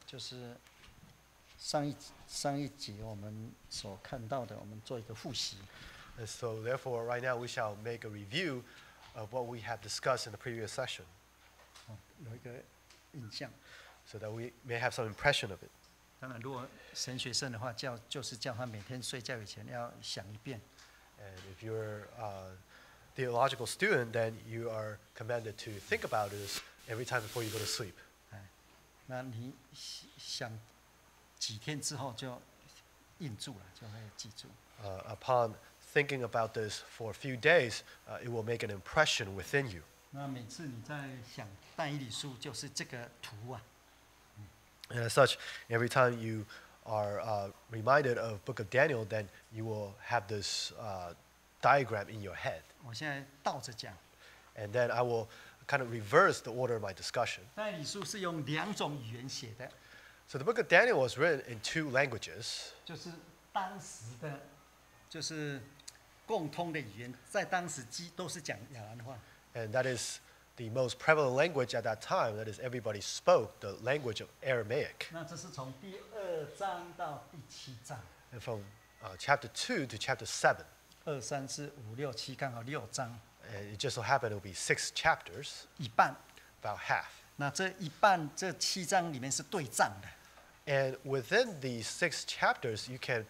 就是上一集我们所看到的，我们做一个复习。And so therefore, right now we shall make a review of what we have discussed in the previous session, 有一个印象。 so that we may have some impression of it. 当然，如果神学生的话，就是叫他每天睡觉以前要想一遍。 And if you're a theological student, then you are commanded to think about this every time before you go to sleep. 那你想几天之后就印住了，就会记住。 Upon thinking about this for a few days, it will make an impression within you. 那每次你在想但以理书，就是这个图啊。 And as such, every time you are reminded of Book of Daniel, then you will have this diagram in your head. 我现在倒着讲。 And then I will kind of reverse the order of my discussion. 但以理书是用2种语言写的， So the Book of Daniel was written in 2 languages. 就是当时的，就是共通的语言，在当时都是讲亚兰话。 And that is the most prevalent language at that time. That is, everybody spoke the language of Aramaic. 那这是从第2章到第7章。 And from chapter 2 to chapter 7. 2、3、4、5、6、7，刚好6章。 And it just so happened it will be 6 chapters, 一半。 about half. 那这一半，这7章里面是对仗的。 And within these 6 chapters, you can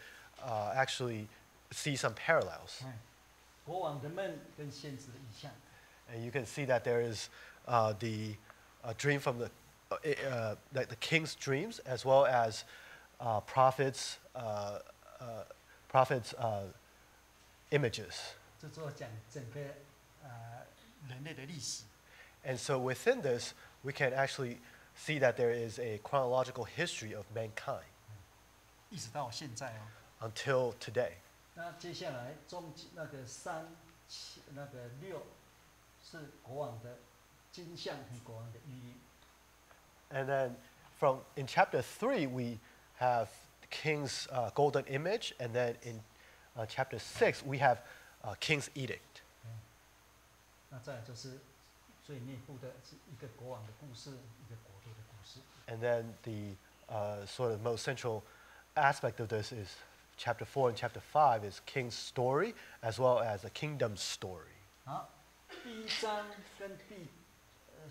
actually see some parallels. 国王的梦跟先知的异象。 And you can see that there is the dream from like the king's dreams, as well as prophets' images. 这就讲整个人类的历史。 And so within this, we can actually see that there is a chronological history of mankind 一直到现在哦。 until today. 那接下来那个3、7、那个6是国王的金像和国王的寓意。 And then in chapter 3, we have the king's golden image, and then in chapter 6, we have king's edict. 那再来就是最内部的是一个国王的故事，一个国度的故事。 And then the sort of most central aspect of this is chapter 4 and chapter 5 is king's story, as well as a kingdom's story. 好，第1章跟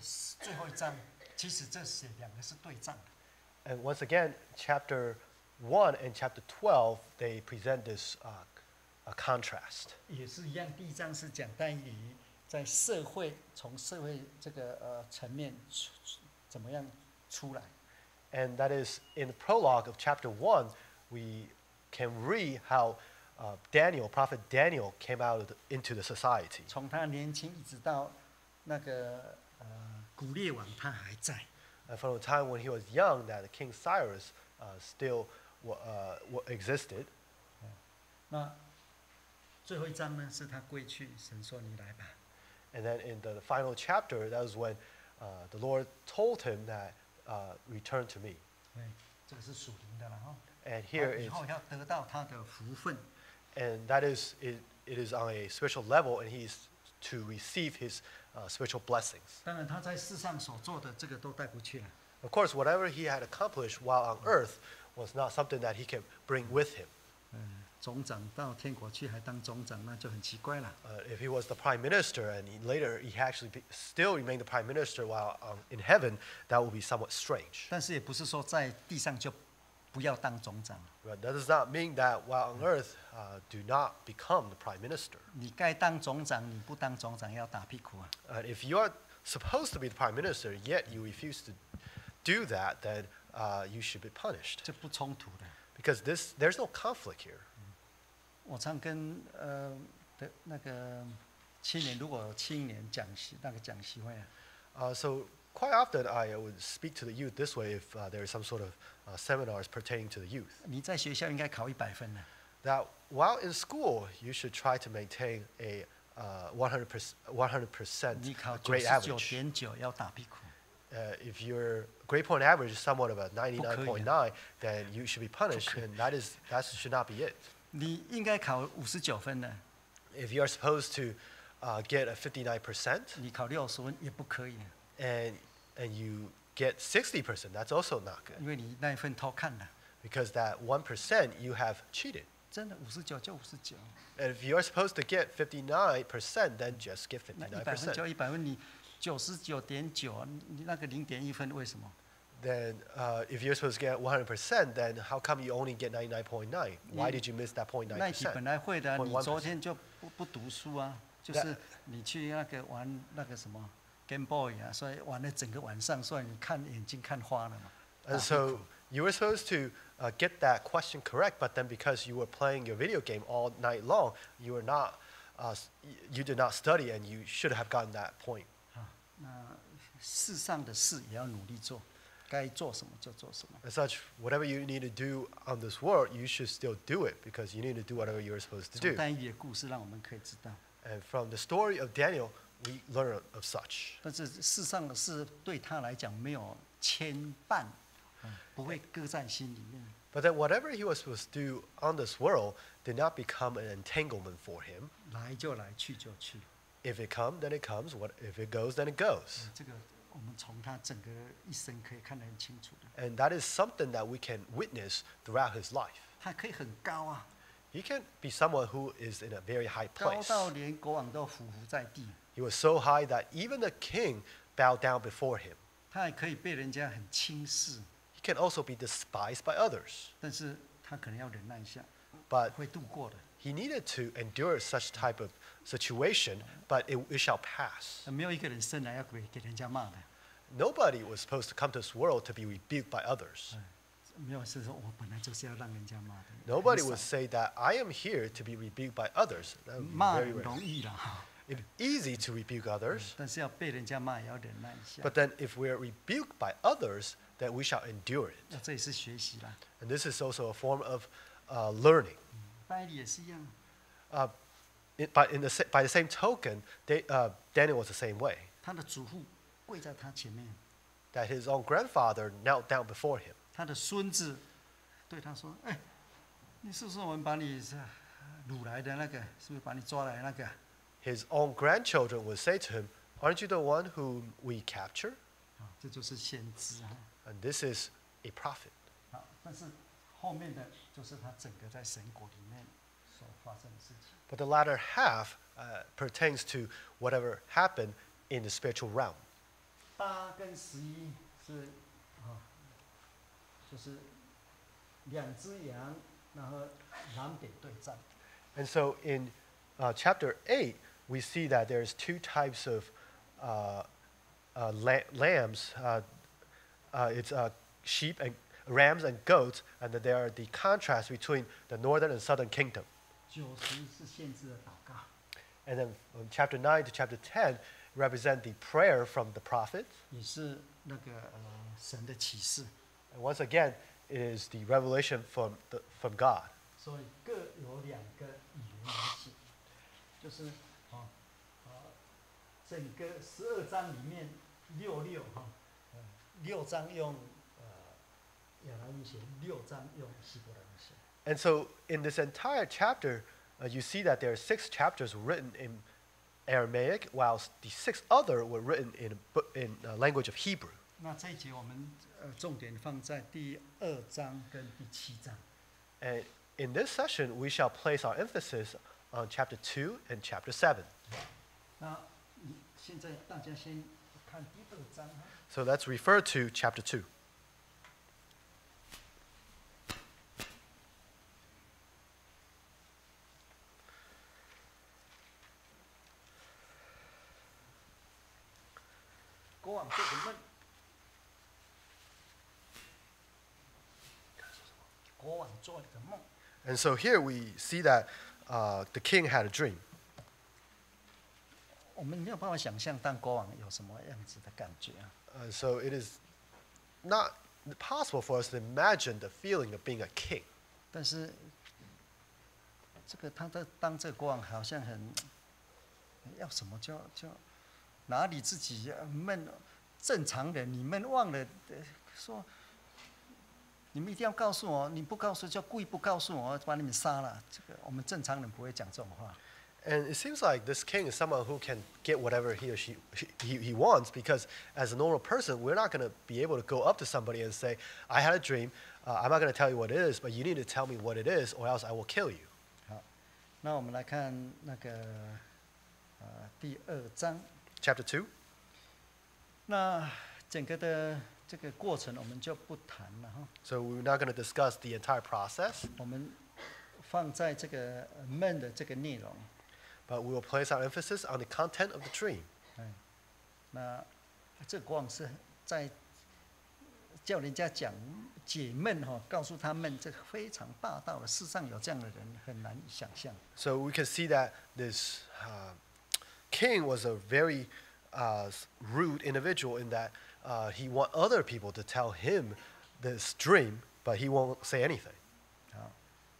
最后一章，其实这2个是对仗的。 And once again, chapter 1 and chapter 12, they present this a contrast. 也是一样，第1章是讲但以理在从社会这个层面怎么样出来。 And that is in the prologue of chapter 1, we can read how prophet Daniel came out into the society. 从他年轻一直到那个古列王，他还在。 And from the time when he was young, that the King Cyrus still existed. 那最后一章呢，是他归去，神说你来吧。 And then in the final chapter, that was when the Lord told him that return to me. 对，这个是属灵的了哈。 And here 以 is, 后要得到他的福分。 and that is, it is on a spiritual level, and he's to receive his spiritual blessings. 当然，他在世上所做的这个都带不去了。 Of course, whatever he had accomplished while on earth was not something that he can bring with him. 总长到天国去还当总长，那就很奇怪了。 If he was the prime minister and later he actually still remained the prime minister while in heaven, that would be somewhat strange. 但是也不是说在地上就不要当总长。 But that does not mean that while on earth, do not become the prime minister. 你该当总长，你不当总长要打屁股啊。 If you are supposed to be the prime minister, yet you refuse to do that, then you should be punished. 这不冲突的。 Because there's no conflict here. 我常跟的那个青年，如果有青年讲习讲习会啊， So quite often I would speak to the youth this way if there is some sort of seminars pertaining to the youth. 你在学校应该考100分的。 That while in school, you should try to maintain a 100% 你考 grade average. 99.9要打屁股。 If your grade point average is somewhat of a 99.9, then you should be punished, and that should not be it. 你应该考59分的。 If you are supposed to get a 59%, 你考60分也不可以。 and you get 60%, that's also not good. 因为你那一份偷看了， Because that 1% you have cheated. 真的59就59， And if you're supposed to get 59%, then just get 那100分 59%. 就100分，你99.9，你那个0.1分为什么？ Then if you're supposed to get 100%, then how come you only get 99.9? Why did you miss that 那一题本 0.9%? 来会的，你 0.1%昨天就不读书啊，就是你去那个玩那个什么 Game Boy 啊，所以玩了整个晚上，所以你看眼睛看花了嘛。 And so you were supposed to get that question correct, but then because you were playing your video game all night long, you were not, you did not study, and you should have gotten that point. 啊，那世上的事也要努力做，该做什么就做什么。 As such, whatever you need to do on this world, you should still do it because you need to do whatever you're supposed to 从 do. 但以理的故事让我们可以知道， And from the story of Daniel, we learn of such. 但是世上的事对他来讲没有牵绊，不会搁在心里面。 But then whatever he was supposed to do on this world did not become an entanglement for him. 来就来，去就去。 If it comes, then it comes. If it goes, then it goes. 这个我们从他整个一生可以看得很清楚的。 And that is something that we can witness throughout his life. 他可以很高啊， He can be someone who is in a very high 高 place. 到连国王都匍匐在地。 He was so high that even the king bowed down before him. 他也可以被人家很轻视， He can also be despised by others. 但是他可能要忍耐一下， But 会度过的。 he needed to endure such type of situation, but it shall pass. 没有一个人生来要给人家骂的， Nobody was supposed to come to this world to be rebuked by others. 没有是说我本来就是要让人家骂的。 Nobody 很 would 少 say that I am here to be rebuked by others. That would be 骂 very 很 rare. 容易啦， It's easy to rebuke others, 但是要被人家骂也要忍耐一下。 but then if we're rebuked by others, then we shall endure it. 那这也是学习啦。 And this is also a form of learning. 拜里也是一样， But by the same token, Daniel was the same way. 他的祖父跪在他前面， That his own grandfather knelt down before him. 他的孙子对他说：“哎，你是不是我们把你掳来的那个？是不是把你抓来那个？” His own grandchildren would say to him, "Aren't you the one whom we capture?" 啊，这就是先知啊。 And this is a prophet. 好，但是后面的就是他整个在神国里面所发生的事情。 But the latter half pertains to whatever happened in the spiritual realm. 8跟11是就是2只羊，然后南北对战。 And so in chapter 8, we see that there's two types of lambs. It's sheep and rams and goats, and that there are the contrast between the northern and southern kingdom. 90是先知的祷告， And then from chapter 9 to chapter 10 represent the prayer from the prophet. 也是那个神的启示， And once again, it is the revelation from God. 所以各有2个语言来写，就是整个12章里面66 6章用亚兰语写，6章用希伯来语写。 And so in this entire chapter, you see that there are 6 chapters written in Aramaic, whilst the 6 other were written in language of Hebrew. 那这一节我们重点放在第2章跟第7章。 And in this session, we shall place our emphasis on chapter 2 and chapter 7. 那现在大家先看第2章。 So let's refer to chapter 2. 国王做个梦，国王做了个梦。 And so here we see that the king had a dream. 我们没有办法想象当国王有什么样子的感觉啊。 So it is not possible for us to imagine the feeling of being a king. 但是这个他的当这个国王好像很要什么就哪里自己闷，正常人你们忘了说，你们一定要告诉我，你不告诉就故意不告诉我，把你们杀了。这个我们正常人不会讲这种话。And it seems like this king is someone who can get whatever he or he wants, because as a normal person, we're not going to be able to go up to somebody and say, I had a dream, I'm not going to tell you what it is, but you need to tell me what it is, or else I will kill you. 好，那我们来看那个第2章。 Chapter 2. 那整个的这个过程我们就不谈了哈。 So we're not going to discuss the entire process, 我们放在这个梦的这个内容。 but we will place our emphasis on the content of the dream. 那这国王是在叫人家讲解梦哈，告诉他们这个非常霸道的，世上有这样的人很难以想象。 So we can see that this king was a very rude individual in that he want other people to tell him this dream, but he won't say anything. 好，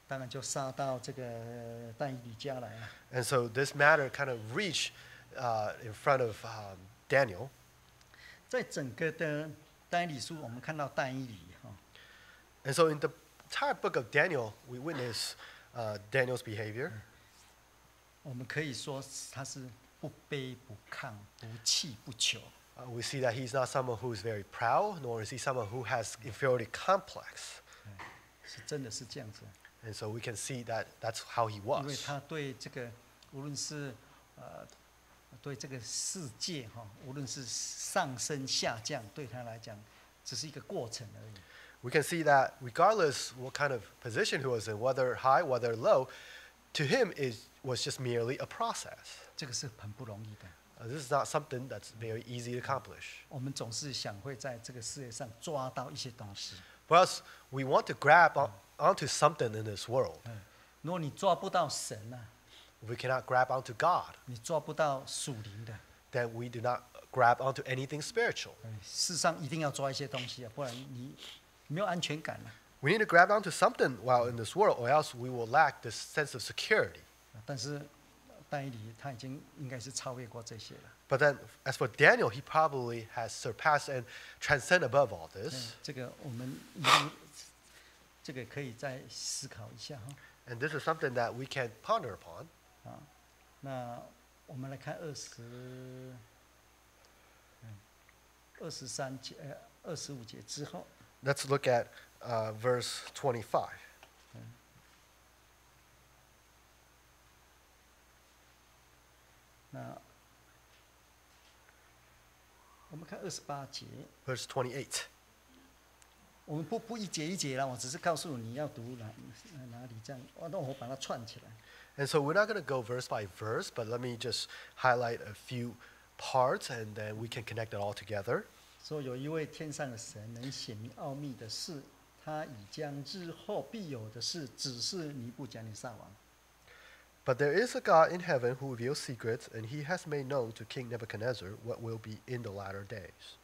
当然就杀到这个但以理家来了。 And so this matter kind of reached in front of Daniel. 在整个的但以理书，我们看到但以理哈， And so in the entire book of Daniel, we witness Daniel's behavior. 我们可以说他是不卑不亢、不气不求。 We see that he's not someone who is very proud, nor is he someone who has inferiority complex. 是真的是这样子。 And so we can see that that's how he 因为 was. 他对这个无论是对这个世界哈，无论是上升下降，对他来讲只是一个过程而已。 We can see that regardless what kind of position he was in, whether high, whether low, to him was just merely a process. 这个是很不容易的。 This is not something that's very easy to accomplish. 我们总是想会在这个世界上抓到一些东西。 For us, we want to grab onto something in this world. 如果你抓不到神啊， If we cannot grab onto God, 你抓不到属灵的， then we do not grab onto anything spiritual. 世上一定要抓一些东西啊，不然你没有安全感啊。 We need to grab onto something while in this world, or else we will lack this sense of security. 但是但以理他已经应该是超越过这些了。 But then, as for Daniel, he probably has surpassed and transcend above all this. 这个我们一定这个可以再思考一下哈。 And this is something that we can ponder upon. 啊，那我们来看23节25节之后， Let's look at verse 25. 那我们看28节， Verse 28. 我们不一节一节啦，我只是告诉你要读哪里这样，那我把它串起来。 And so we're not going to go verse by verse, but let me just highlight a few parts, and then we can connect it all together. 说有一位天上的神能显明奥秘的事，他已将日后必有的事指示尼布甲尼撒王。 But there is a God in heaven who reveals secrets, and he has made known to King Nebuchadnezzar what will be in the latter days.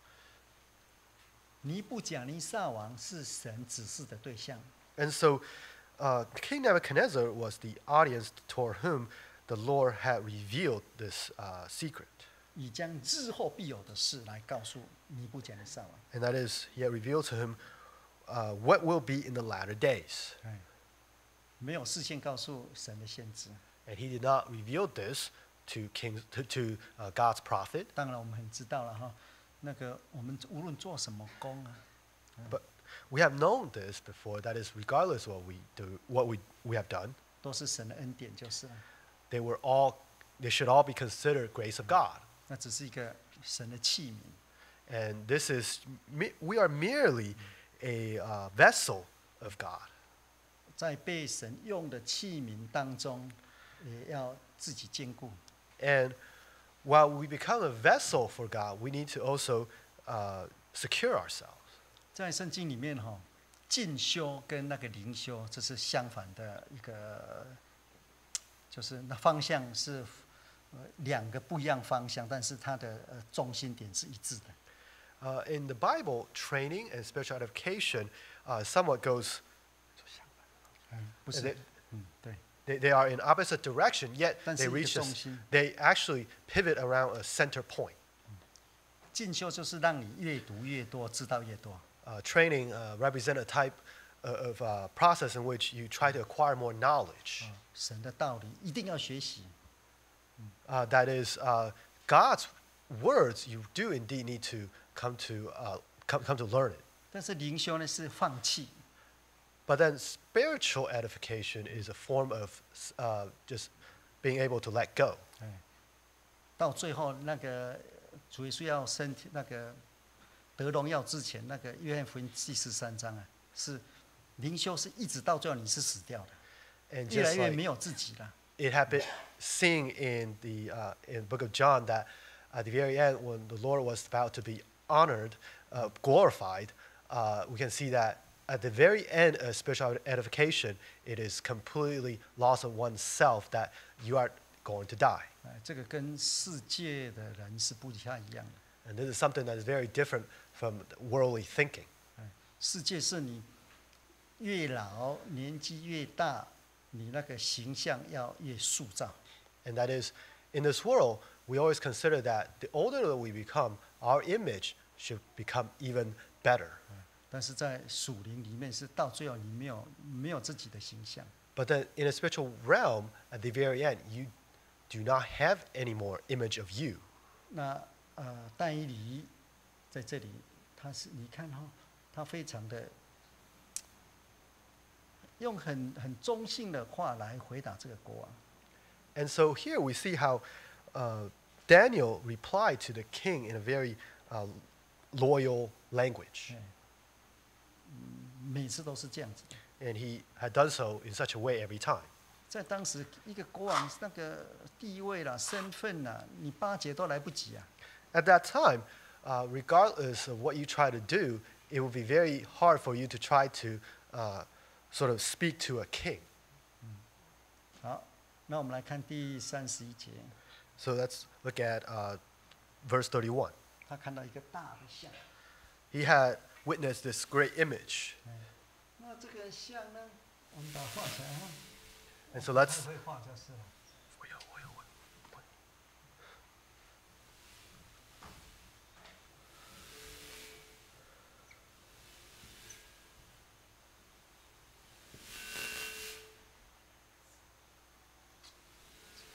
尼布甲尼撒王是神指示的对象， And so King Nebuchadnezzar was the audience toward whom the Lord had revealed this secret. 已将日后必有的事来告诉尼布甲尼撒王。 And that is, he had revealed to him what will be in the latter days. 没有事先告诉神的先知。 And he did not reveal this to God's prophet. 当然我们很知道了哈，那个我们无论做什么工啊， But we have known this before. That is, regardless of what we have done, 都是神的恩典就是了。 they should all be considered grace of God. 那只是一个神的器皿。 And we are merely a vessel of God. 在被神用的器皿当中，也要自己兼顾。 And while we become a vessel for God, we need to also secure ourselves. 在圣经里面哈，进修跟那个灵修这是相反的一个，就是那方向是两个不一样方向，但是它的中心点是一致的。 In the Bible, training and spiritual edification somewhat goes. 不是，对。 They are in opposite direction, yet 但是 they 一个 reach 中 us. 心。 They actually pivot around a center point. 进修就是让你越读越多，知道越多。 Training represent a type of process in which you try to acquire more knowledge. 神的道理一定要学习。that is God's words, you do indeed need to come to learn it. 但是灵修呢是放弃， But then spiritual edification is a form of just being able to let go. 到最后那个主耶稣要身体那个得荣耀之前，那个约翰福音第13章啊，是灵修是一直到最后你是死掉的， And 越来 just 越 like 没有自己了。 it had been seen in the book of John that at the very end, when the Lord was about to be honored, glorified, we can see that at the very end of spiritual edification, it is completely loss of oneself that you are going to die. 这个跟世界的人是不太一样的。 And this is something that is very different from worldly thinking. 世界是你越老年纪越大，你那个形象要越塑造。 And that is, in this world, we always consider that the older that we become, our image should become even better. 但是在属灵里面是到最后你没有自己的形象。 But then in a spiritual realm, at the very end, you do not have any more image of you. 那但以理在这里，他是你看哈、他非常的用很中性的话来回答这个国王。 And so here we see how Daniel replied to the king in a very loyal language. 每次都是这样子的。 And he had done so in such a way every time. 在当时一个国王那个地位啦、身份啦，你巴结都来不及啊。 At that time, regardless of what you try to do, it would be very hard for you to try to sort of speak to a king. 好，那我们来看第31节， So let's look at verse 31. 他看到一个大的像， He had witnessed this great image. 那这个像呢，我们把它画起来哈。 And so let's 会画就是了。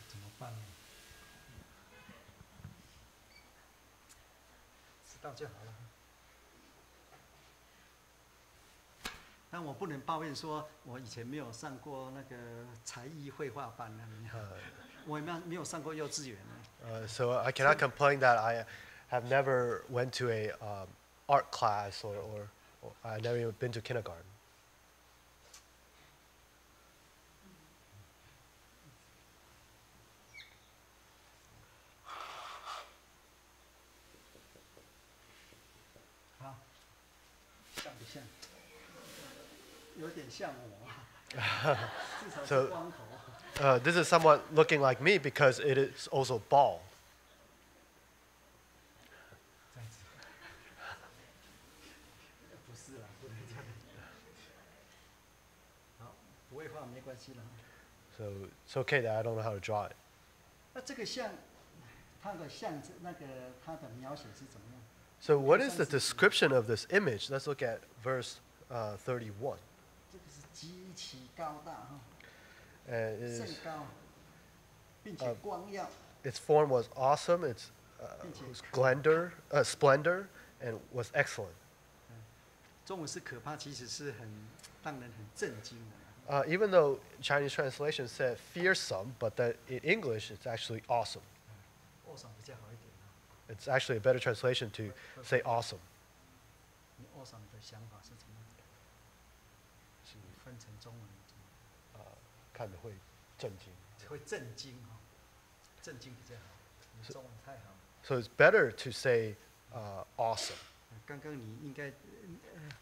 怎么办呢？知道就好了。但我不能抱怨说，我以前没有上过那个才艺绘画班呢、我也没有上过幼稚园呢。 so I cannot complain that I have never went to a art class or I've never even been to kindergarten. 好，像不像？有点像我，至少是 So 光头。 this is somewhat looking like me because it is also bald. 这样子，不是啦，不能这样。好，不会画没关系啦。 So it's okay that I don't know how to draw it. 那这个像，它的像那个它的描写是怎么样？ So what is the description of this image? Let's look at verse 31. 这个是极其高大哈， And it 甚 is, 高，并且光耀。 its form was awesome, its splendor, and was excellent. 中文是可怕，其实是很让人很震惊的。 Even though Chinese translation said fearsome, but that in English it's actually awesome. 握手比较好一点啊。 It's actually a better translation to say awesome. 你握手的想法是怎么样？是分成中文怎么看得会震惊。会震惊哈，震惊比较好。你中文太好了。 So it's better to say awesome. 刚刚你应该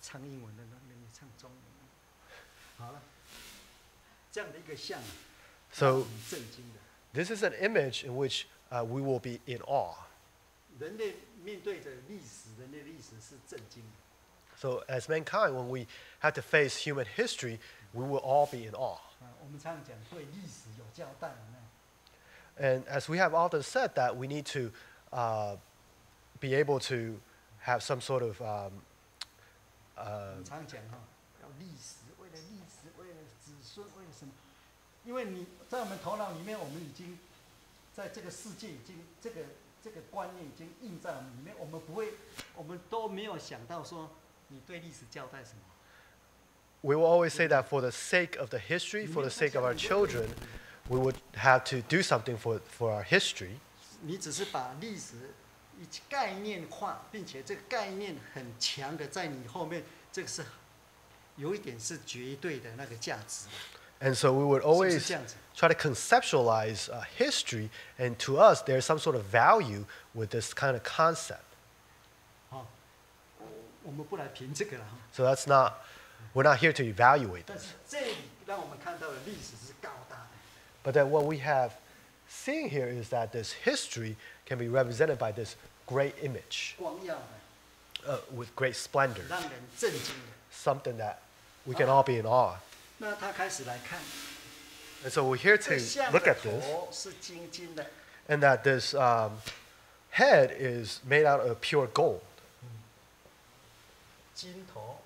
唱英文的，那你唱中文。好了，这样的一个像， So 很震惊的。 this is an image in which we will be in awe. 人类面对着历史，人类历史是震惊的。 So as mankind, when we have to face human history, we will all be in awe. 我们常常讲对历史有交代，有没有？ And as we have often said that we need to be able to have some sort of 我们常讲哈，要历史，为了历史，为了子孙，为了什么？因为你在我们头脑里面，我们已经在这个世界已经这个观念已经印在我们里面，我们都没有想到说你对历史交代什么。We will always say that for the sake of the history, for the sake of our children, we would have to do something for our history. 你只是把历史概念化，并且这个概念很强的在你后面，这个是有一点是绝对的那个价值。And so we would always try to conceptualize history, and to us, there's some sort of value with this kind of concept. 好，我们不来评这个了。So that's not, we're not here to evaluate 但 this. 是这里让我们看到的历史是高大的。But then what we have seen here is that this history can be represented by this great image 光耀的， with great splendor, 让人震惊的。 something that we can all be in awe. 那他开始来看， And so we're here 这 to 像 look 的 at this, 头是晶晶的， and that this head is made out of pure gold, 金头，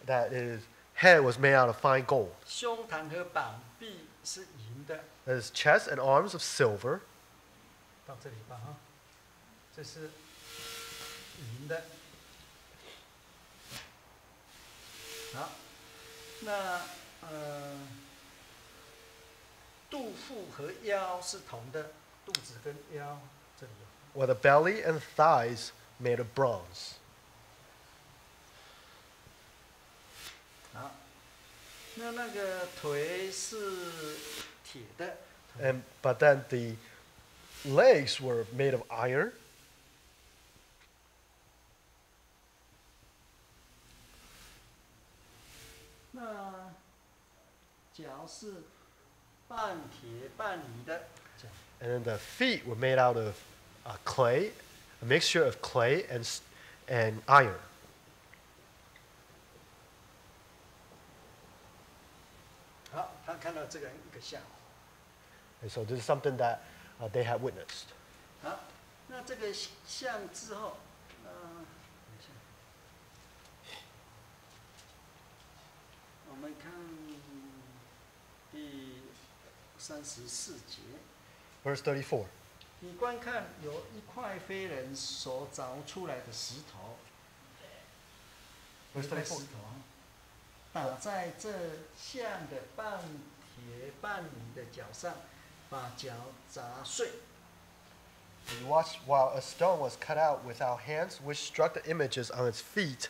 that his head was made out of fine gold. 胸膛和膀臂是银的。 His chest and arms of silver, 到这里吧哈，这是银的。好，那肚腹和腰是铜的，肚子跟腰这里有。 with a belly and thighs made of bronze. 好，那个腿是铁的， But then the legs were made of iron, 那脚是半铁半泥的，这样。 and then the feet were made out of clay, a mixture of clay and iron. 好，他看到这个一个像。 And so this is something that they had witnessed. 好，那这个像之后，等一下，我们看第34节。 Verse 34. 你观看，有一块非人所凿出来的石头， Verse 一块石 34. 头打在这像的半铁半泥的脚上，把脚砸碎。 We watched while a stone was cut out without hands, which struck the images on its feet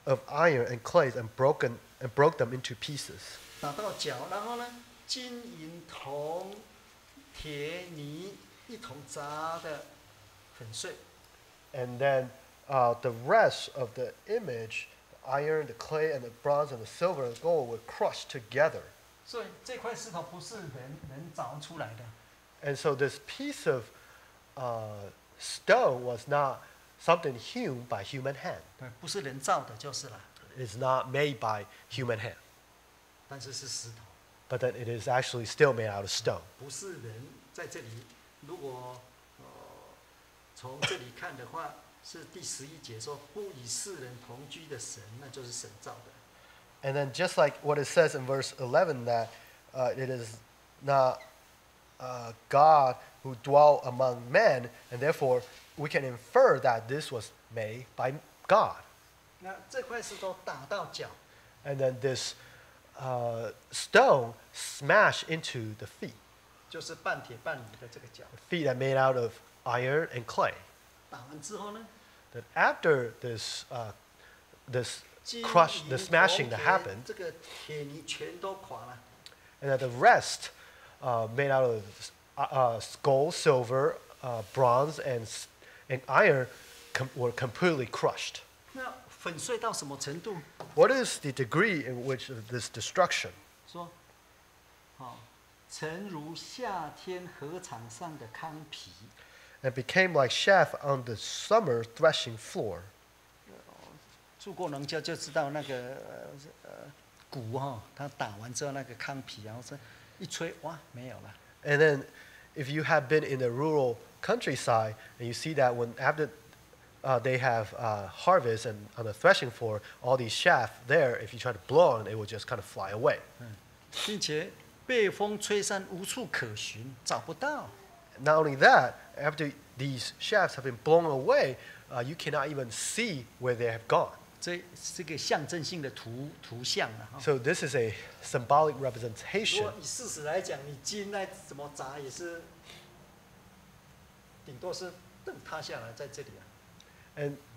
of iron and clay and broke them into pieces. 打到脚，然后呢，金银铜、铁泥一同砸的粉碎。 And then the rest of the image, the iron, the clay, and the bronze, and the silver and gold were crushed together. 所以这块石头不是人凿出来的， And so this piece of stone was not something hewn by human hand. 对，不是人造的，就是了。 It's not made by human hand. 但是是石头， But then it is actually still made out of stone. 不是人在这里。如果从这里看的话，是第11节说不与世人同居的神，那就是神造的。 And then just like what it says in verse 11 that it is not God who dwell among men, and therefore we can infer that this was made by God. 那这块石头打到脚， And then this stone smashed into the feet, 就是半铁半泥的这个脚。 feet that made out of iron and clay. 打完之后呢， That after this 金 crush, 银 the 铜 smashing that 铁 happened, 这个铁泥全都垮了。 and that the rest made out of gold, silver, bronze, and iron were completely crushed. 那粉碎到什么程度？ What is the degree in which of this destruction? 说，诚如夏天禾场上的糠皮。 And became like chaff on the summer threshing floor. 住过农家就知道那个鼓它打完之后那个糠皮，然后是一吹，哇，没有了。 And then, if you have been in the rural countryside, and you see that when after they have harvest and on the threshing floor, all these chaff there, if you try to blow on it, it will just kind of fly away. 并且被风吹散，无处可寻，找不到。 Not only that, after these shafts have been blown away, you cannot even see where they have gone. 这是个象征性的图像啊。 So this is a symbolic 如 representation. 果以事实来讲，你金那怎么砸也是，顶多是凳塌下来在这里啊。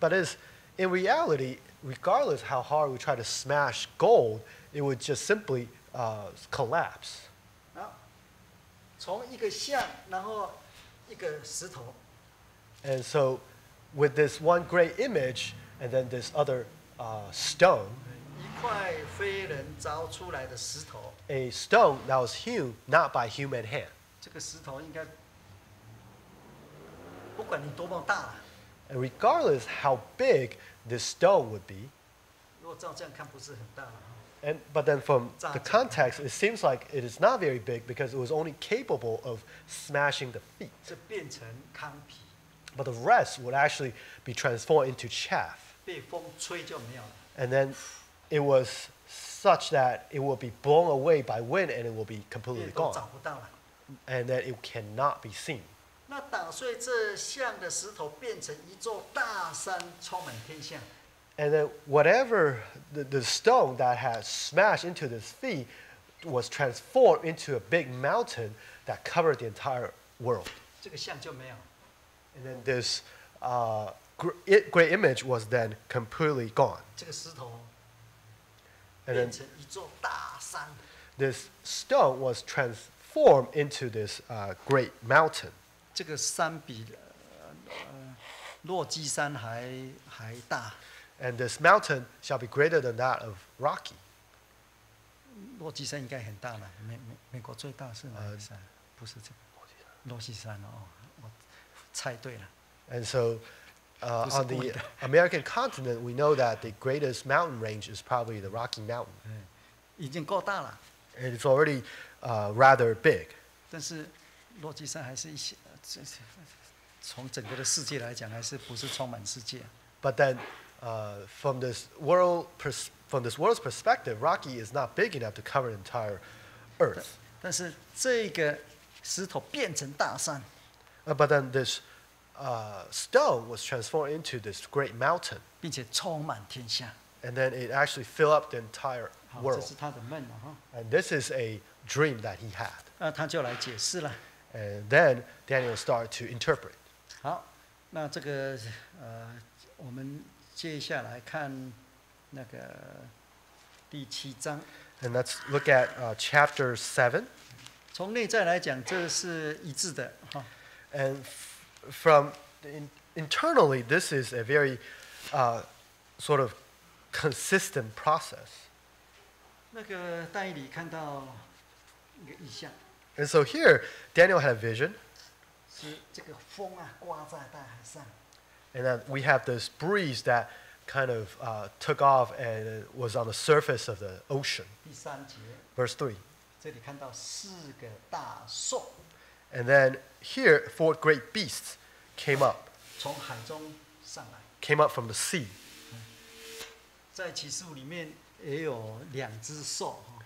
But in reality, regardless how hard we try to smash gold, it would just simply collapse. 好，从一个像，然后一个石头， And so, with this one great image and then this other stone, 一块非人凿出来的石头， a stone that was hewn not by human hand. 这个石头应该，不管你多么大， And regardless how big this stone would be, 如果照这样看，不是很大了。 but then from the context, it seems like it is not very big because it was only capable of smashing the feet. 这变成糠皮， But the rest would actually be transformed into chaff. 被风吹就没有了。 And then it was such that it will be blown away by wind and it will be 也 completely 都 gone. 找不到了。 And then it cannot be seen. 那打碎这像的石头，变成一座大山，充满天下。 And then whatever the stone that had smashed into this sea was transformed into a big mountain that covered the entire world. 这个像就没有。 And then this great image was then completely gone. 这个石头 And 变 then 成一座大山。 this stone was transformed into this great mountain. 这个山比落基山还大。 And this mountain shall be greater than that of Rocky. 落基山应该很大了，美国最大是哪个山？不是这个落基山哦，我猜对了。 And so on the American continent, we know that the greatest mountain range is probably the Rocky Mountain. 已经够大了， And it's already rather big. 但是落基山还是一些，从整个的世界来讲，还是不是充满世界。 But then from this world's perspective, Rocky is not big enough to cover the entire earth. 但是这个石头变成大山， But then this stone was transformed into this great mountain. 并且充满天下。 And then it actually filled up the entire 好，这 world. 是他的梦了哈。 And this is a dream that he had. 那他就来解释了。 And then Daniel started to interpret. 好，那这个我们接下来看那个第7章。 And let's look at chapter 7. 从内在来讲，这是一致的哈。 And from internally, this is a very sort of consistent process. 那个但以理看到一个意象， And so here, Daniel had a vision, 是这个风啊刮在大海上， and then we have this breeze that kind of took off and it was on the surface of the ocean. 第3节， Verse 3. 这里看到4个大兽 And then here, 4 great beasts came up 从海中上来， came up from the sea. 在启示录里面也有2只兽哈，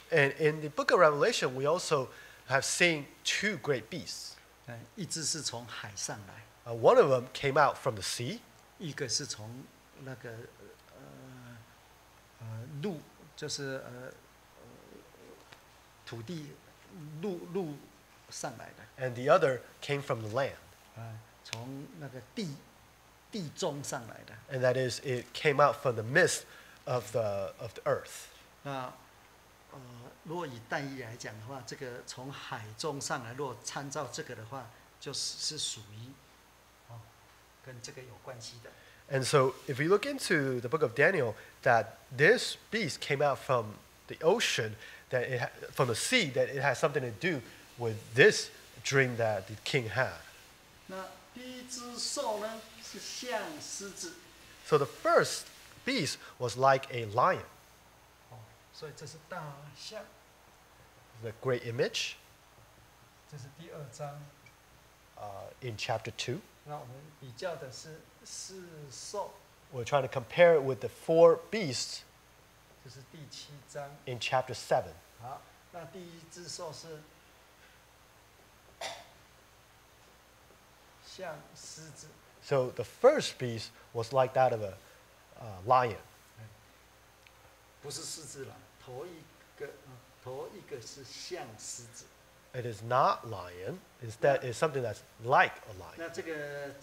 And in the book of Revelation, we also have seen 2 great beasts. 一只是从海上来， One of them came out from the sea, 一个是从那个陆，就是土地陆上来的， and the other came from the land. 从那个地中上来的。 And that is, it came out from the midst of the earth. 那如果以但以理来讲的话，这个从海中上来，如果参照这个的话，就是属于跟这个有关系的。 And so, if we look into the book of Daniel, that this beast came out from the ocean, that from the sea, that it has something to do with this dream that the king had. 那第一只兽呢，是像狮子， So the first beast was like a lion, 所以这是大象。 the great image 这是第2章。 in chapter 2. 那我们比较的是4兽， We're trying to compare it with the 4 beasts 这是第7章。 in chapter 7. 好，那第一只兽是像狮子， So the first beast was like that of a lion. 不是狮子啦，头一个是像狮子。 It is not lion. Instead, it's something that's like a lion. 那这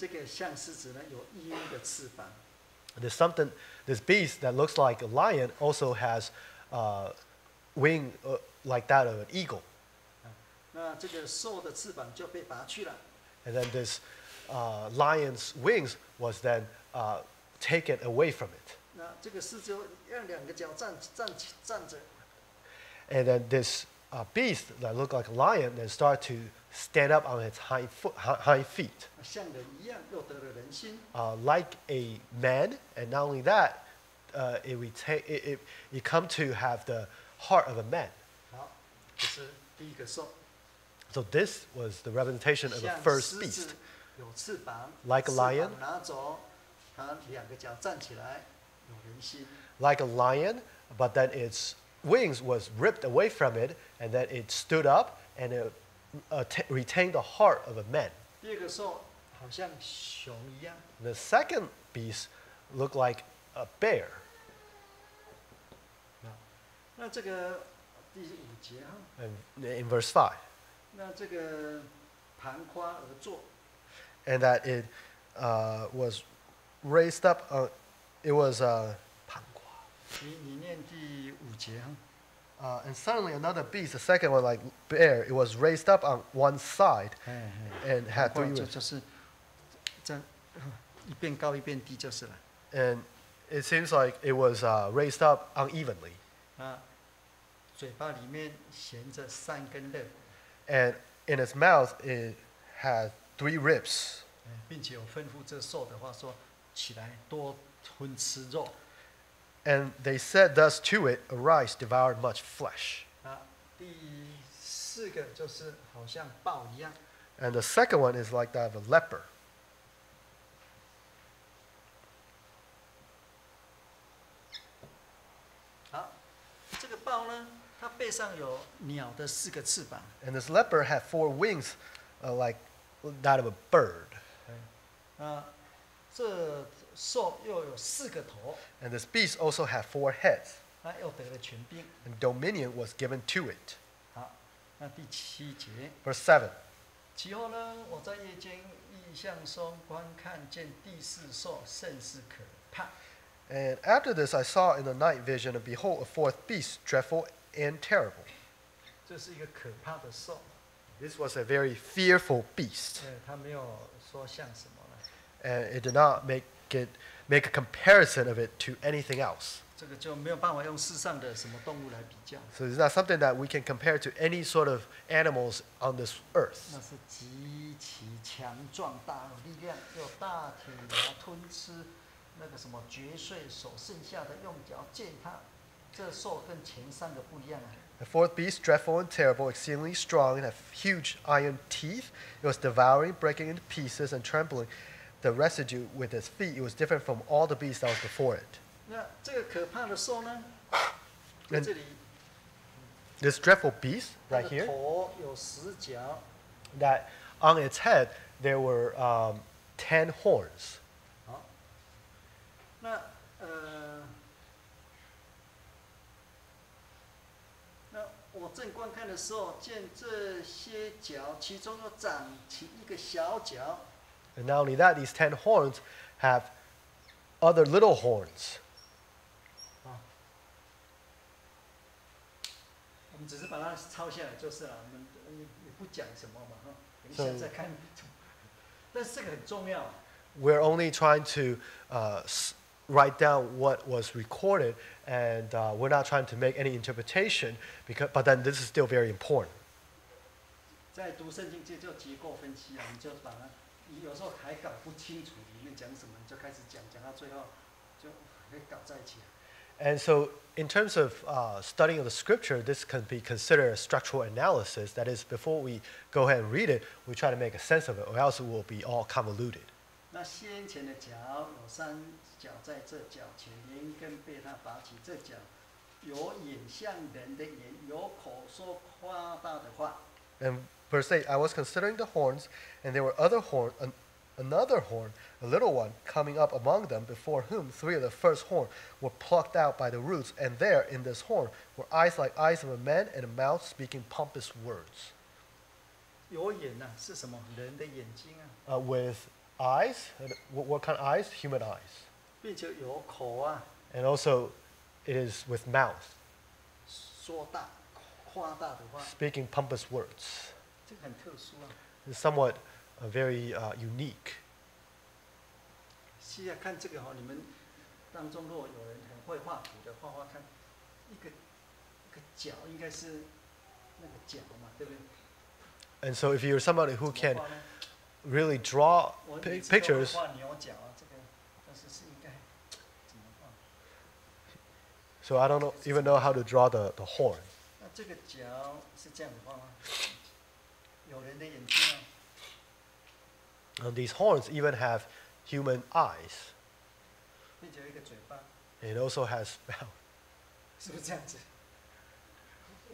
个像狮子呢，有鹰的翅膀。 This beast that looks like a lion also has wing like that of an eagle. 那这个兽的翅膀就被拔去了。 And then this lion's wings was then taken away from it. 那这个狮子用两个脚站着。 And then this beast that looked like a lion then started to stand up on its hind feet. 像人一样，又得了人心。 Like a man, and not only that, it come to have the heart of a man. 好，这是第一个兽。 So this was the representation of the 像 first 狮 beast. 子有翅膀 Like a 翅膀 lion 拿走，它两个脚站起来，有人心。 Like a lion, but then its wings was ripped away from it, and then it stood up and it retained the heart of a man. 第二个兽好像熊一样。 The second beast looked like a bear. 那这个第5节哈， And in verse 5, 那这个盘夸而坐， and that it was raised up. It was 盘瓜.你念第5节哈。 And suddenly another beast, the second one like bear, it was raised up on one side and had 盘 three 夸 ribs. 就是这样一边高一边低就是了。 And it seems like it was raised up unevenly. 那嘴巴里面衔着3根肋骨， And in its mouth, it had 3 ribs. 并且有吩咐这兽的话说：起来多吞吃肉。 And they said thus to it, Arise, devour much flesh. 啊，第4个就是好像豹一样。 And the second one is like that of a leper. 好，这个豹呢，它背上有鸟的4个翅膀。 And this leper had 4 wings like that of a bird. 啊，这兽又有4个头， And this beast also had 4 heads. 它又得了权柄。 And dominion was given to it. 好，那第7节， Verse 7. 其后呢，我在夜间异象中观看见第4兽，甚是可怕。 And after this I saw in the night vision, and behold, a 4th beast, dreadful and terrible. 这是一个可怕的兽， This was a very fearful beast. 它没有说像什么了。 And it did not make a comparison of it to anything else. 这个就没有办法用世上的什么动物来比较， So it's not something that we can compare to any sort of animals on this earth. 那是极其强壮、大有力量，有大铁牙吞吃那个什么绝碎手剩下的，用脚践踏。这兽跟前3个不一样啊。 The 4th beast, dreadful and terrible, exceedingly strong, and had huge iron teeth. It was devouring, breaking into pieces, and trampling the residue with its feet. It was different from all the beasts that was before it. 那这个可怕的兽呢，在这里， This dreadful beast 它 right 的 here, 头有10角， that on its head there were 10 horns. 好，那我正观看的时候，见这些角，其中又长起一个小角， And not only that, these 10 horns have other little horns. 我们只是把它抄下来就是了，我们也不讲什么嘛哈，等一下再看。但是这个很重要。 We're only trying to write down what was recorded, and we're not trying to make any interpretation, but then this is still very important. 在读圣经就结构分析啊，你就把它，你有时候还搞不清楚里面讲什么，你就开始讲，讲到最后就会搞在一起。 And so, in terms of studying of the scripture, this can be considered a structural analysis. That is, before we go ahead and read it, we try to make a sense of it, or else it will be all convoluted. 那先前的角有3角在这角前，连根被它拔起，这角有眼像人的眼，有口说夸大的话。 And verse 8, I was considering the horns, and there were another horn, a little one, coming up among them, before whom 3 of the first horn were plucked out by the roots. And there, in this horn, were eyes like eyes of a man, and a mouth speaking pompous words. 有眼呐、是什么？人的眼睛啊， With eyes, what kind of eyes? Human eyes. 并且有口啊， And also, it is with mouth, 说大、夸大的话， speaking pompous words. 这个很特殊啊。 It's somewhat very unique. 现在看这个哈、你们当中如果有人很会画图的，画画看一个角，应该是那个角嘛，对不对？ And so, if you're somebody who 怎么 can 画呢？ really draw 我每次都会 pictures, 画牛角啊，这个但是应该怎么画？ so I don't even know how to draw the horn. 那这个角是这样子画吗？有人的眼睛啊， And these horns even have human eyes. 并且有一个嘴巴， And it also has mouth. 是不是这样子？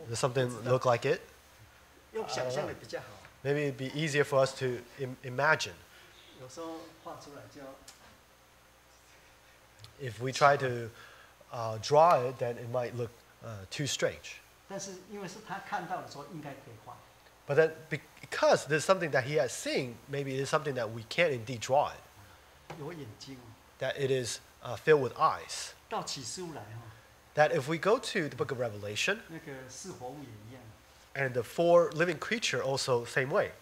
Does something look like it? 用想象的比较好。 Maybe it'd be easier for us to imagine. 有时候画出来就 If we try to draw it, then it might look too strange. 但是因为是他看到的时候，应该可以画。 But then, because there's something that he has seen, maybe it is something that we can indeed draw it. 有眼睛哦。 That it is filled with eyes. 到启示录来哈、 That if we go to the book of Revelation, 那个四活物也一样。 and the 4 living creature also same way.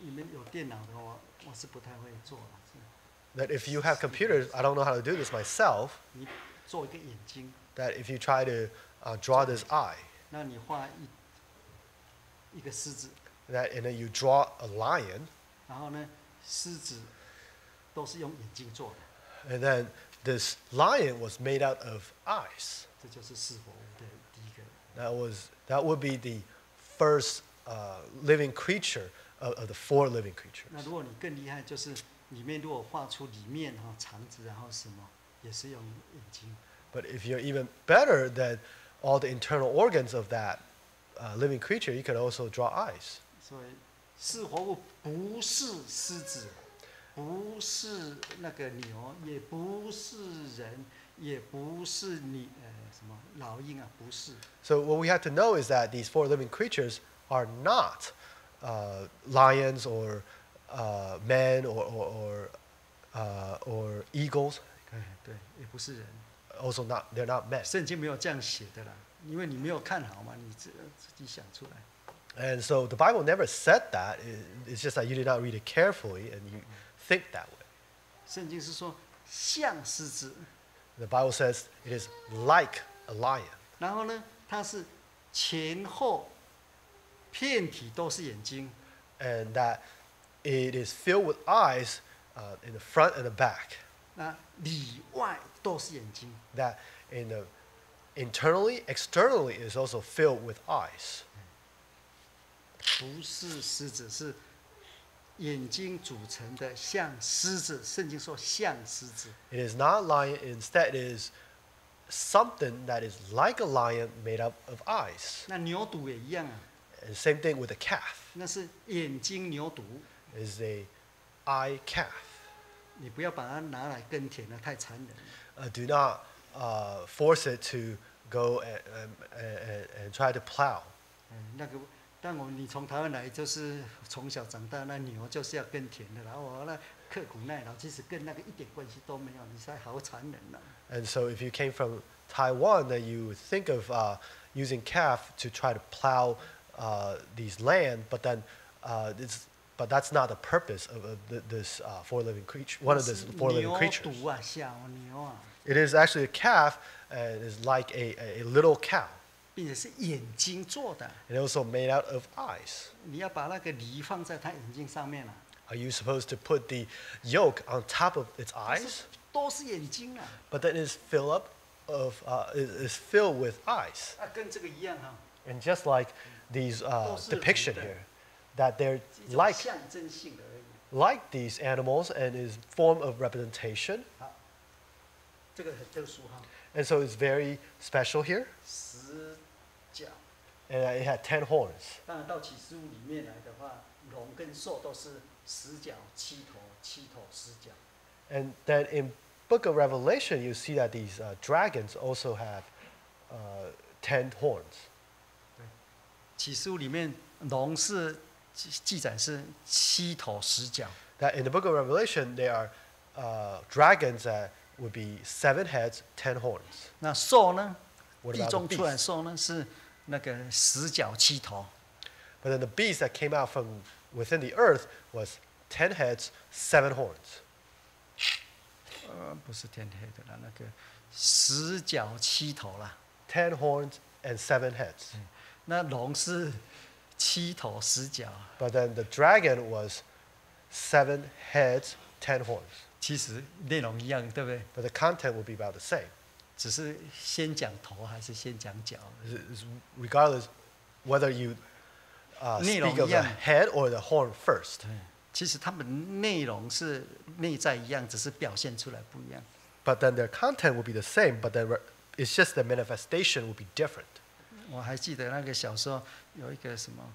你们有电脑的话，我是不太会做了。是 That if you have computers, I don't know how to do this myself, 你做一个眼睛， that if you try to draw this eye, 那你画一个狮子， that and then you draw a lion, 然后呢，狮子都是用眼睛做的， and then this lion was made out of eyes. 这就是四活物的第一个。 That would be the first living creature of the 4 living 那 creatures. 如果你更厉害，就是里面如果画出里面哈肠子，然后什么也是用眼睛。 But if you're even better than all the internal organs of that living creature, you could also draw eyes. 所以四活物不是狮子，不是那个牛，也不是人，也不是什么老鹰啊，不是。 So what we have to know is that these 4 living creatures are not lions or men or eagles. 对，也不是人。 Also they're not men. 圣经没有这样写的啦，因为你没有看好嘛，你自己想出来。 And so the Bible never said that. It's just that you did not read it carefully and you think that way. 圣经是说像狮子， The Bible says it is like a lion. 然后呢，它是前后遍体都是眼睛， And that it is filled with eyes in the front and the back. 那里外都是眼睛。 That in the internally, externally is also filled with eyes. 不是狮子，是眼睛组成的，像狮子。圣经说像狮子， It is not lion, instead it is something that is like a lion made up of eyes. 那牛犊也一样啊， And same thing with the calf. 那是眼睛牛犊。 It is a eye calf. 你不要把它拿来耕田了，太残忍了。 Do not force it to go and try to plow. 那个，但你从台湾来，就是从小长大，那牛就是要耕田的，然后那刻苦耐劳，其实跟那个一点关系都没有，你才好残忍呐、 And so if you came from Taiwan, then you would think of using calf to try to plow these land, but then but that's not the purpose of this 4 living creature. One of these 4 living 牛 creatures. 犊啊，小牛啊， It is actually a calf, and is like a little cow, 并且是眼睛做的。 and also made out of eyes. 你要把那个梨放在它眼睛上面了、 Are you supposed to put the yolk on top of its 它是 eyes? 都是眼睛啊， But then it's filled with eyes. 跟这个一样哈、 And just like these 都是人的。 depiction here, that they're 一种 like 象征性的而已。 like these animals and is form of representation. 好，这个很特殊哈。And so it's very special here. 十角。And it had 10 horns. 当然到启示录里面来的话，龙跟兽都是十角、七头、七头、十角。And then in Book of Revelation, you see that these dragons also have 10 horns. 启示录里面龙是记载是七头十角。That in the Book of Revelation, there are dragons that would be 7 heads, 10 horns. 那兽呢？ What 地 about 中 the 出来 beast? 兽呢是那个十角七头。 But then the beast that came out from within the earth was 10 heads, 7 horns. 不是天黑的啦，那个十角七头啦。 10 horns and 7 heads. 那龙是七头十角， But then the dragon was 7 heads, 10 horns. 其实内容一样，对不对？ But the content would be about the same. 只是先讲头还是先讲脚。 Regardless whether you speak of the head or the horn first. 其实他们内容是内在一样，只是表现出来不一样。 But then their content will be the same, but then it's just the manifestation will be different. 我还记得那个小时候有一个什么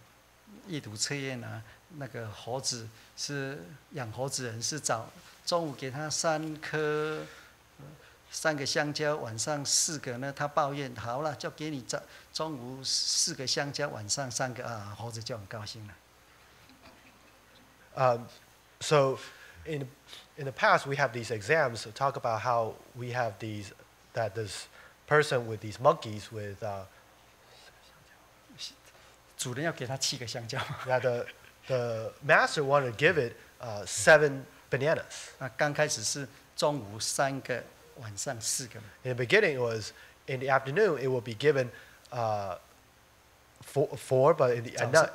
阅读测验啊，那个猴子是养猴子人是中午给他3个香蕉，晚上4个呢，他抱怨好了，就给你中午4个香蕉，晚上3个啊，猴子就很高兴了。 So in the past, we have these exams to talk about how we have this person with these monkeys with 主人要给他7个香蕉。 that the master wanted to give it 7 bananas. 那刚开始是中午3个，晚上4个。 In the beginning, it was in the afternoon. It will be given 4, but in the at 早 night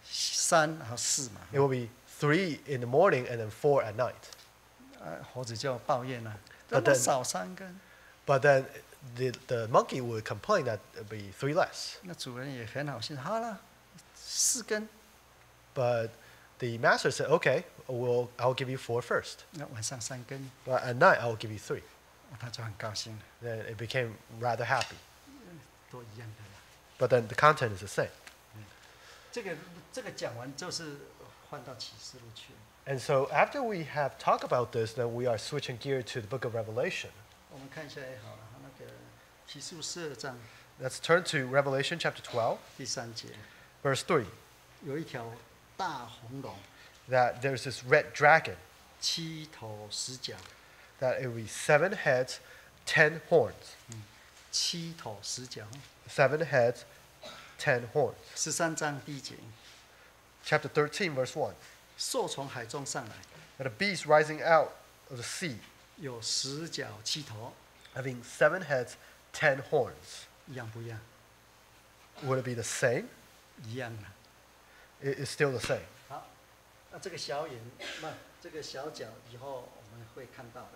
上3然后4嘛。 it will be 3 in the morning and then 4 at night. 猴子就抱怨了， But 怎么 then- 少3根？ But then the monkey would complain that it would be 3 less. 那主人也很好心，好了，4根。 But the master said, "Okay, I'll give you 4 first. 那晚上3根， But at night, I will give you 3." 他就很高兴了， Then it became rather happy. 都一样的啦。 But then the content is the same. 这个讲完就是换到启示录去了。 And so after we have talked about this, then we are switching gear to the book of Revelation. 我们看一下也好了，那个启示录12章 Let's turn to Revelation chapter 12, 第3节， verse 3. 有一条大红龙， That there's this red dragon, 7头10角， that it will be 7 heads, 10 horns. 7头10角。 7 heads, 10 horns. 13章第1节， Chapter 13, verse 1. 兽从海中上来， That a beast rising out of the sea, 有10角7头， having 7 heads, 10 horns. 一样不一样？ Would it be the same? 一样的。 It's still the same. 好，那这个小眼，不，这个小角以后我们会看到的。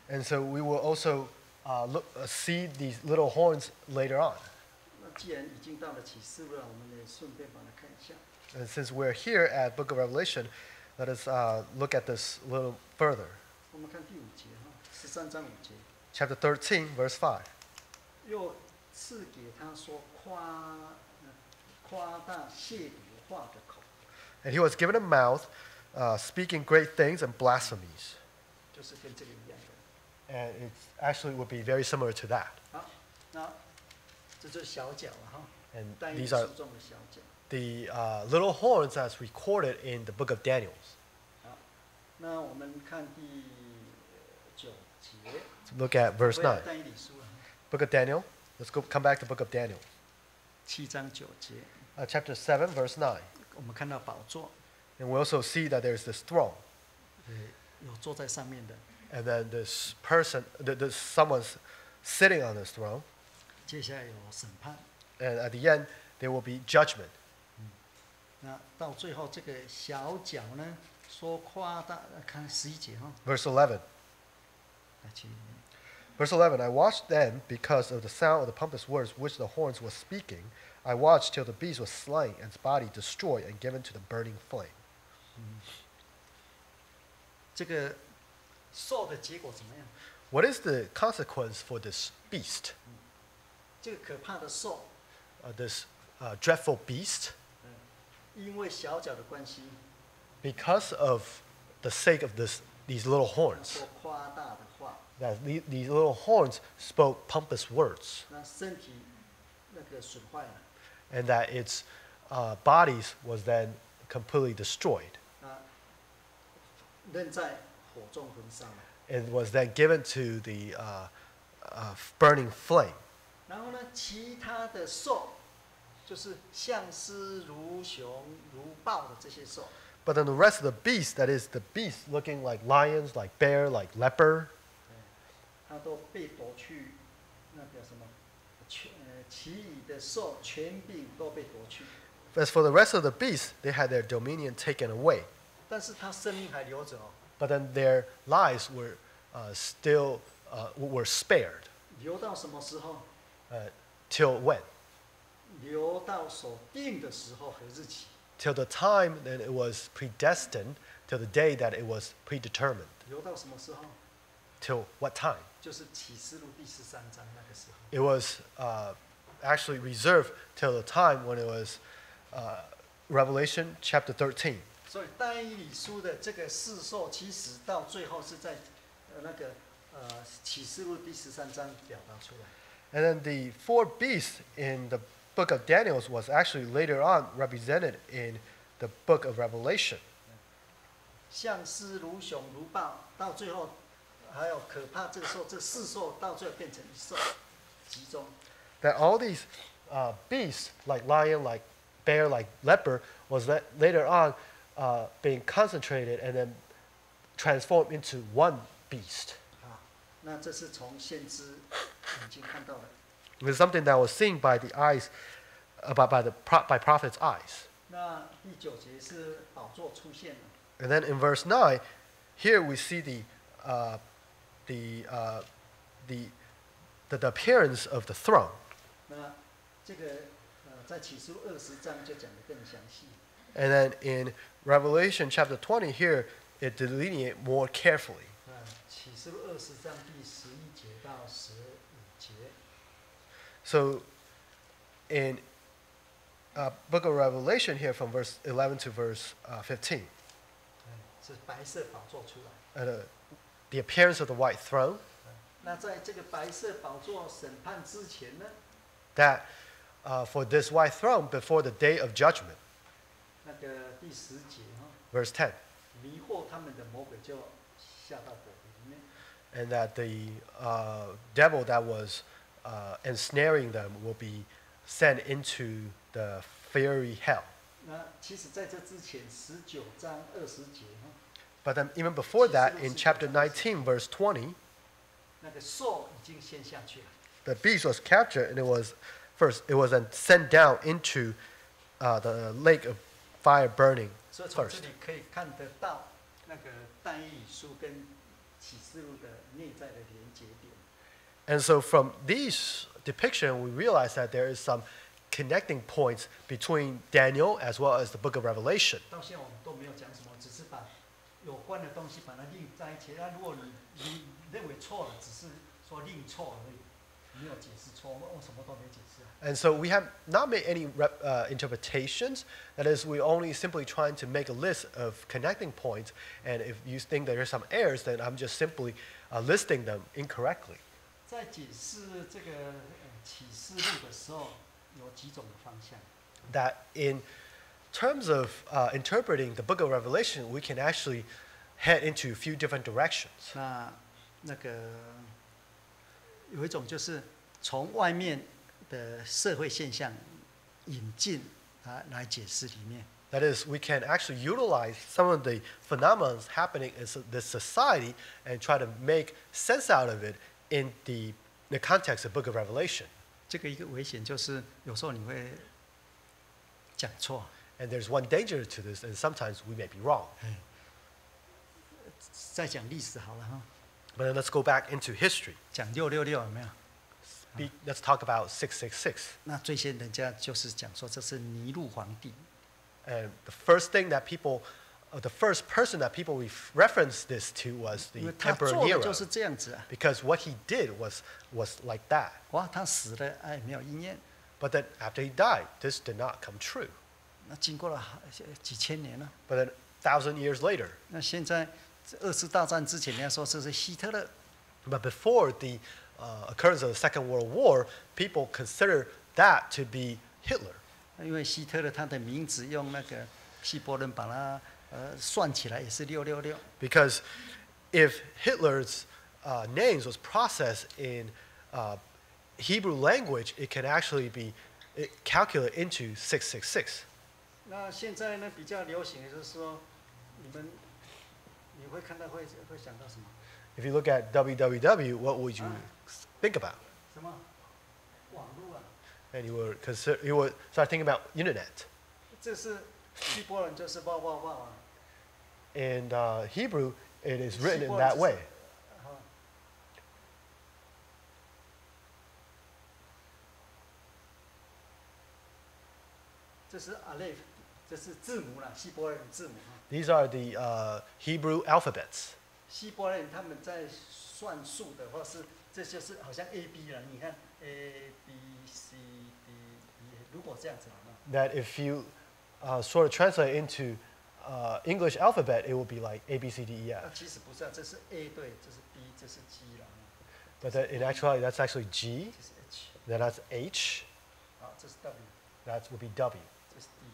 And so we will also see these little horns later on. 那既然已经到了启示录了，我们也顺便把它看一下。 And since we're here at Book of Revelation, let us look at this a little further. 我们看第5节哈，13章5节， Chapter 13, verse 5. 又赐给他说夸大亵渎话的口， And he was given a mouth speaking great things and blasphemies. 就是跟这个一样的。 And it actually would be very similar to that. 好，那这就是小角了哈， And 但以 these are 书中的小角。 the little horns as recorded in the book of Daniel. 好，那我们看第9节， So look at verse 回来 9. 但以理书了， Book of Daniel. Let's come back to book of Daniel. 7章9节， Chapter 7, verse 9. 我们看到宝座， And we also see that there's this throne. 有坐在上面的， And then this person, there's someone's sitting on this throne. 接下来有审判。 And at the end, there will be judgment. 那到最后这个小角呢，说夸大，看11节哈， Verse 11. 来去里面。 Verse 11. I watched then because of the sound of the pompous words which the horns were speaking. I watched till the beast was slain and its body destroyed and given to the burning flame. 这个受的结果怎么样？ what is the consequence for this beast? 这个可怕的兽， This dreadful beast, 因为小脚的关系， because of the sake of these little horns, 说夸大的话， that these little horns spoke pompous words, 那身体那个损坏了， and that its bodies was then completely destroyed, 那扔在火中焚烧了。 and was then given to the burning flame. 然后呢，其他的兽就是像狮、如熊、如豹的这些兽， But then the rest of the beasts, that is the beasts looking like lions, like bear, like leopard, 它都被夺去那个什么，其余的兽权柄都被夺去， as for the rest of the beasts, they had their dominion taken away. 但是它生命还留着哦， But then their lives were still were spared. 留到什么时候？ Till when? 留到所定的时候和日期。 Till the time that it was predestined, till the day that it was predetermined. 留到什么时候？ Till what time? 就是启示录第13章那个时候。 It was actually reserved till the time when it was Revelation chapter 13. 所以但以理书的这个四兽，其实到最后是在启示录第13章表达出来。 And then the four beasts in the book of Daniel was actually later on represented in the book of Revelation. 像狮、如熊、如豹，到最后还有可怕这个兽，这四兽到最后变成一兽，集中。 That all these beasts, like lion, like bear, like leopard, was later on being concentrated and then transformed into one beast. 好，那这是从先知眼睛看到的。 It was something that was seen by the eyes, by prophets' eyes. 那第9节是宝座出现了。 And then in verse 9, here we see the appearance of the throne. 那这个在启示录20章就讲得更详细。 And then in Revelation chapter 20 here, it delineates more carefully. 启示录20章第11节到15节。 So in book of Revelation here from verse 11 to verse 15, 是白色宝座出来。 the appearance of the white throne, 那在这个白色宝座审判之前呢， that for this white throne before the day of judgment, 那个第10节哈， verse 10, 迷惑他们的魔鬼就下到火里面。 and that the devil that was ensnaring them will be sent into the fiery hell. 那其实在这之前19章20节哈， But then even before that, in chapter 19, verse 20, 那个兽已经陷下去了。 the beast was captured, and it was then sent down into the lake of fire burning 所以从这 first. 里可以看得到那个但以理书跟启示录的内在的连接点。 And so from these depiction, we realize that there is some connecting points between Daniel as well as the book of Revelation. 到现在我们都没有讲什么，只是把有关的东西把它另在一起。那如果你认为错了，只是说另错而已，没有解释错，我什么都没解释啊。 And so we have not made any interpretations. That is, we're only simply trying to make a list of connecting points. And if you think there are some errors, then I'm just simply listing them incorrectly. 在解释这个启示录的时候，有几种的方向。 That in terms of interpreting the book of Revelation, we can actually head into a few different directions. 那个有一种就是从外面的社会现象引进来解释里面。 That is, we can actually utilize some of the phenomena happening in this society and try to make sense out of it in the context of the book of Revelation. 这个一个危险就是有时候你会讲错。 And there's one danger to this, and sometimes we may be wrong. 再讲历史好了哈， But then let's go back into history. 讲666有没有？ Let's talk about 666. 那最先人家就是讲说这是尼禄皇帝， And the first thing that people the first person that people referenced this to was 因 the 为他 Emperor 做的 Nero. 就是这样子啊。 Because what he did was like that. 哇，他死了，哎，没有应验。 But then after he died, this did not come true. 那经过了几千年了。 But then 1,000 years later, 那现在二次大战之前，人家说这是希特勒。 but before the occurrence of the Second World War, people consider that to be Hitler. 因为希特勒他的名字用那个希伯伦把它算起来也是666。 Because if Hitler's names was processed in Hebrew language, it can actually be calculated into 666. 那现在呢，比较流行的就是说，你会看到会想到什么？ If you look at www, what would you think about? 什么？网络啊。 And you would start thinking about internet. 这是希伯伦就是报啊。 In Hebrew, it is written in that way. 这是阿列，这是字母啦，希伯来人字母哈。 These are the Hebrew alphabets. 希伯来人他们在算数的话是，这就是好像 A B 啦，你看 A B C D E， 如果这样子好吗？ That if you sort of translate into English alphabet, it will be like A, B, C, D, E, 那 F. 其实不是啊，这是 A 对，这是 B， 这是 G 啦， But that in actuality, that's actually G. 这是 H， Then that's H. 好，这是 W， That would be W. 这是 D，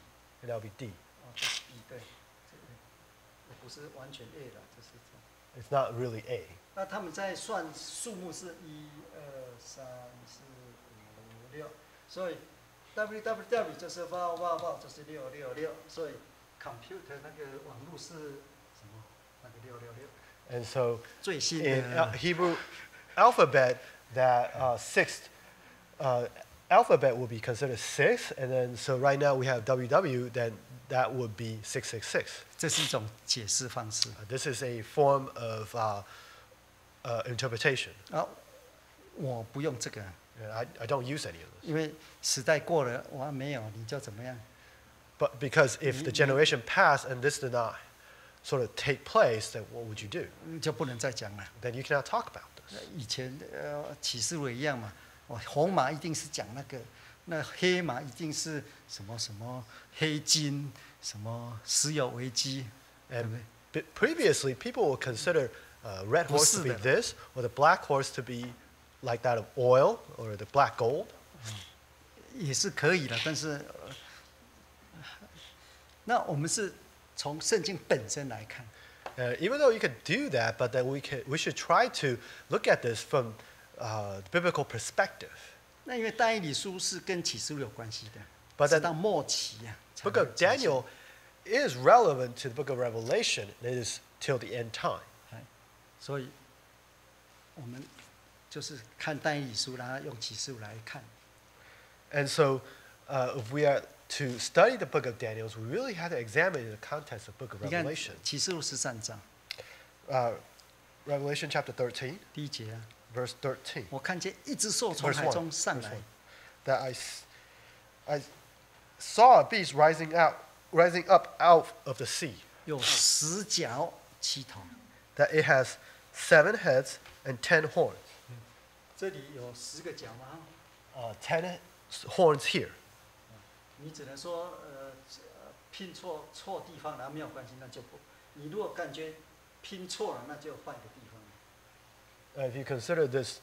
And that would be D. 哦，这是 E 对，这个也不是完全 A 的，这是这样。 It's not really A. 那他们在算数目是1、2、3、4、5、6，所以 www 就是报就是666，所以 computer 那个网络是什么？那个666。 And so 最新 in 的 Hebrew alphabet, that sixth alphabet will be considered 6. And then so right now we have WW, then that would be 666. 这是一种解释方式。 This is a form of interpretation. 啊，我不用这个， And I don't use any of this. 因为时代过了，我还没有，你就怎么样？ But because if the generation passed and this did not sort of take place, then what would you do? 就不能再讲了。 Then you cannot talk about this. 以前启示录一样嘛，红马一定是讲那个，那黑马一定是什么什么黑金，什么石油危机，对不 And 对？ previously, people would consider red horse to be 不是的。 this, or the black horse to be like that of oil, or the black gold. 也是可以的，但是，那我们是从圣经本身来看， Even though you could do that, but then we should try to look at this from the biblical perspective. 那因为但以理书是跟启示录有关系的， But 直 then 到末期呀、啊。 Book of Daniel is relevant to the book of Revelation. It is till the end time. 所以，我们就是看但以理书，然后用启示录来看。 And so, if we are to study the book of Daniel, we really have to examine in the context of book of 你看 Revelation. 启示录13章 Revelation chapter 13, 第1节啊， verse 13. 我看见一只兽从 Verse 海 1. 中上 Verse 来 1. That I saw a beast rising up out of the sea. 有10角7头。 That it has 7 heads and 10 horns. 这里有10个角嘛， 10 horns here. 你只能说拼错地方，然后没有关系，那就不。你如果感觉拼错了，那就换个地方。 If you consider this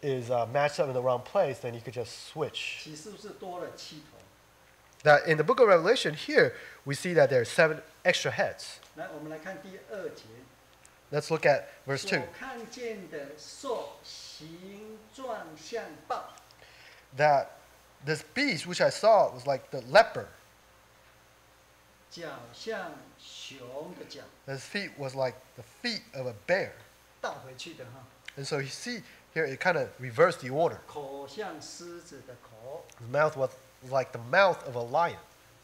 is matched up in the wrong place, then you could just switch. 启示录是多了7头。 That in the book of Revelation here, we see that there are 7 extra heads. 来，我们来看第2节。 Let's look at verse 2. 所看见的兽形状像豹， That this beast which I saw was like the leopard. 脚像熊的脚， His feet was like the feet of a bear. 倒回去的哈。 And so you see here it kind of reversed the order. 口像狮子的口。 His mouth was like the mouth of a lion.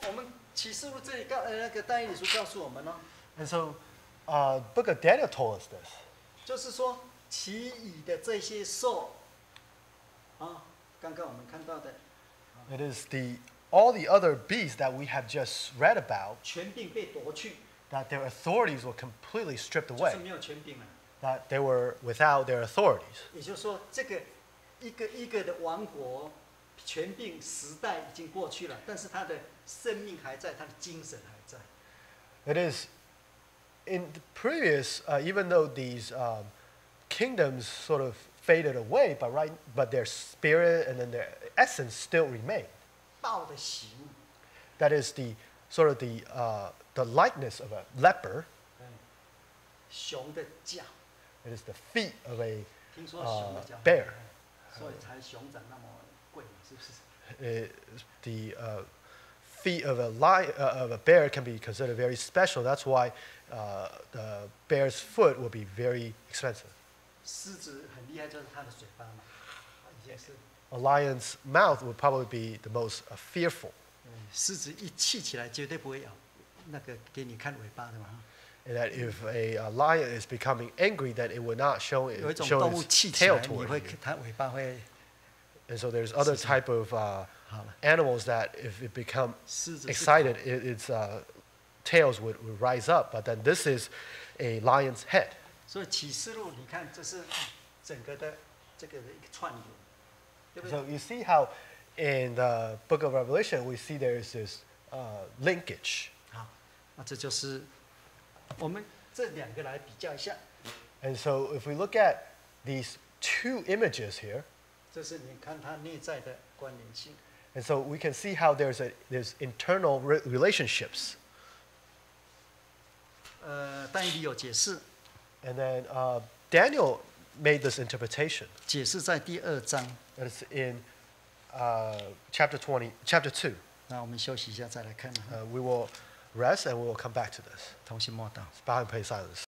我们启示录这里那个但以理书告诉我们哦， And so book of Daniel told us this. 就是说其余的这些兽，啊，刚刚我们看到的， It is the all the other beasts that we have just read about, 权柄被夺去， that their authorities were completely stripped 就 away, 是没有权柄了。 that they were without their authorities. 也就是说，这个一个一个的王国，权柄时代已经过去了，但是他的生命还在，他的精神还在。 It is in the previous, even though these kingdoms sort of faded away, but their spirit and then their essence still remained. 豹的形， That is the sort of the likeness of a leopard. 熊的角， It is the feet of a 听说熊的角 bear. 所以才熊掌那么贵，是不是？ The feet of a bear can be considered very special. That's why the bear's foot will be very expensive. 狮子很厉害，就是它的嘴巴嘛，已经是。 A lion's mouth would probably be the most fearful. 狮子一气起来，绝对不会咬那个给你看尾巴的嘛。 And that if a lion is becoming angry, that it would not show 有一种 show 动物 its 气起 tail 来，你 toward 会 you. 它尾巴会 And so there's other type of 好了。 animals that if it become 狮子是 excited, its tails would rise up. But then this is a lion's head. 所以启示录，你看这是整个的这个的一个串联，对不对？ So you see how in the book of Revelation we see there is this linkage. 好，那这就是我们这两个来比较一下。 And so if we look at these two images here, 这是你看它内在的关联性。 and so we can see how there's internal relationships. 但以理有解释， And then Daniel made this interpretation. 解释在第2章。 That is in chapter 2. 那我们休息一下再来看。 We will rest and we will come back to this. 同心默祷。 Bow and pray silence.